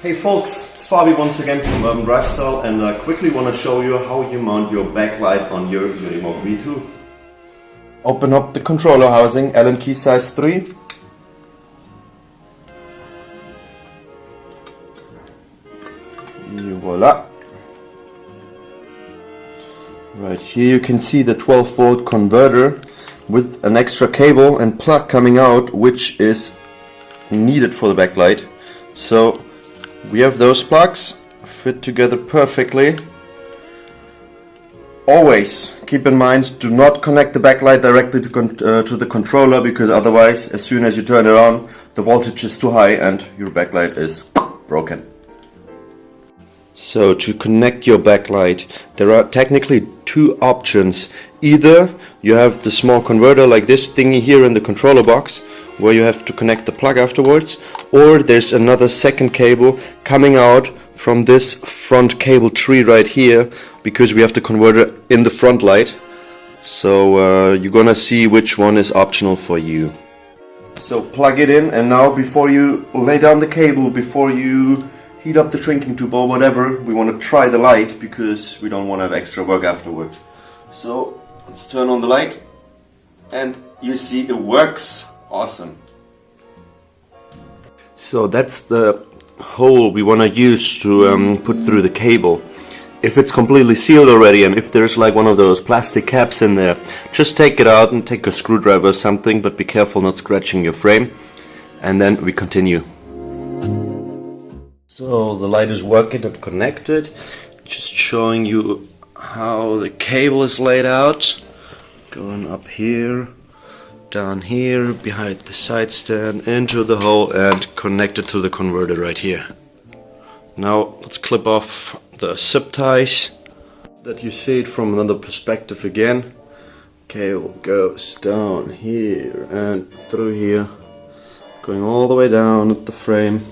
Hey folks, it's Fabi once again from Urban Lifestyle, and I quickly want to show you how you mount your backlight on your UNIMOKE V2. Open up the controller housing, Allen key size 3. Voila! Right here you can see the 12 volt converter with an extra cable and plug coming out, which is needed for the backlight. So we have those plugs fit together perfectly. Always keep in mind, do not connect the backlight directly to the controller, because otherwise as soon as you turn it on the voltage is too high and your backlight is broken. So to connect your backlight, there are technically two options. Either you have the small converter like this thingy here in the controller box, where you have to connect the plug afterwards, or there's another second cable coming out from this front cable tree right here, because we have the converter in the front light. So you're gonna see which one is optional for you. So plug it in, and now before you lay down the cable, before you heat up the shrinking tube or whatever, we want to try the light, because we don't want to have extra work afterwards. So let's turn on the light, and you see it works. Awesome. So that's the hole we want to use to put through the cable. If it's completely sealed already, and if there's like one of those plastic caps in there, just take it out and take a screwdriver or something, but be careful not scratching your frame, and then we continue. So the light is working and connected. Just showing you how the cable is laid out. Going up here, down here, behind the side stand, into the hole, and connected to the converter right here. Now let's clip off the zip ties, that you see it from another perspective again. Cable goes down here and through here, going all the way down at the frame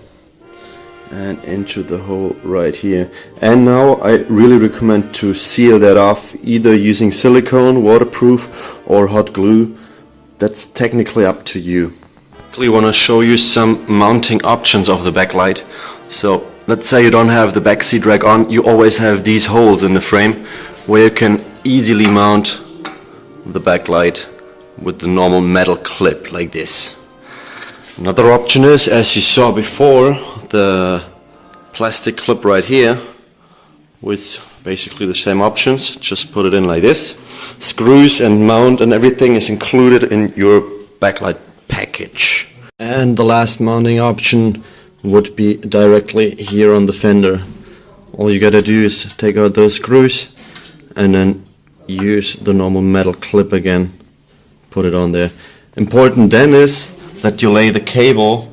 and into the hole right here. And now I really recommend to seal that off, either using silicone, waterproof, or hot glue. That's technically up to you. I want to show you some mounting options of the backlight. So let's say you don't have the back seat rack on, you always have these holes in the frame where you can easily mount the backlight with the normal metal clip like this. Another option is, as you saw before, the plastic clip right here, with basically the same options. Just put it in like this. Screws and mount and everything is included in your backlight package. And the last mounting option would be directly here on the fender. All you gotta do is take out those screws and then use the normal metal clip again. Put it on there. Important then is that you lay the cable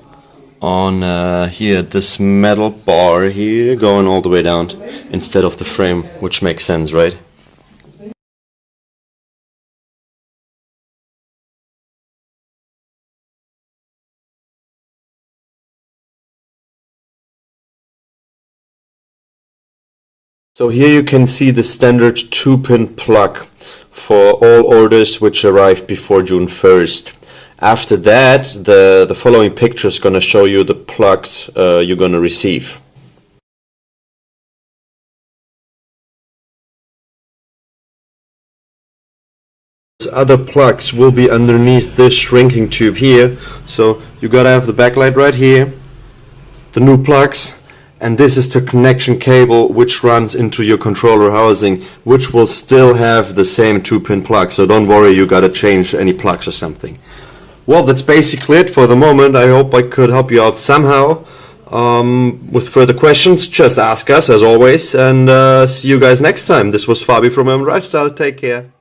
on here, this metal bar here, going all the way down instead of the frame, which makes sense, right? So here you can see the standard 2-pin plug for all orders which arrived before June 1st. After that, the following picture is going to show you the plugs you're going to receive. Other plugs will be underneath this shrinking tube here. So you got to have the backlight right here, the new plugs, and this is the connection cable which runs into your controller housing, which will still have the same 2-pin plug. So don't worry, you got to change any plugs or something. Well, that's basically it for the moment. I hope I could help you out somehow. With further questions, just ask us as always, and see you guys next time. This was Fabi from Urban Lifestyle. Take care.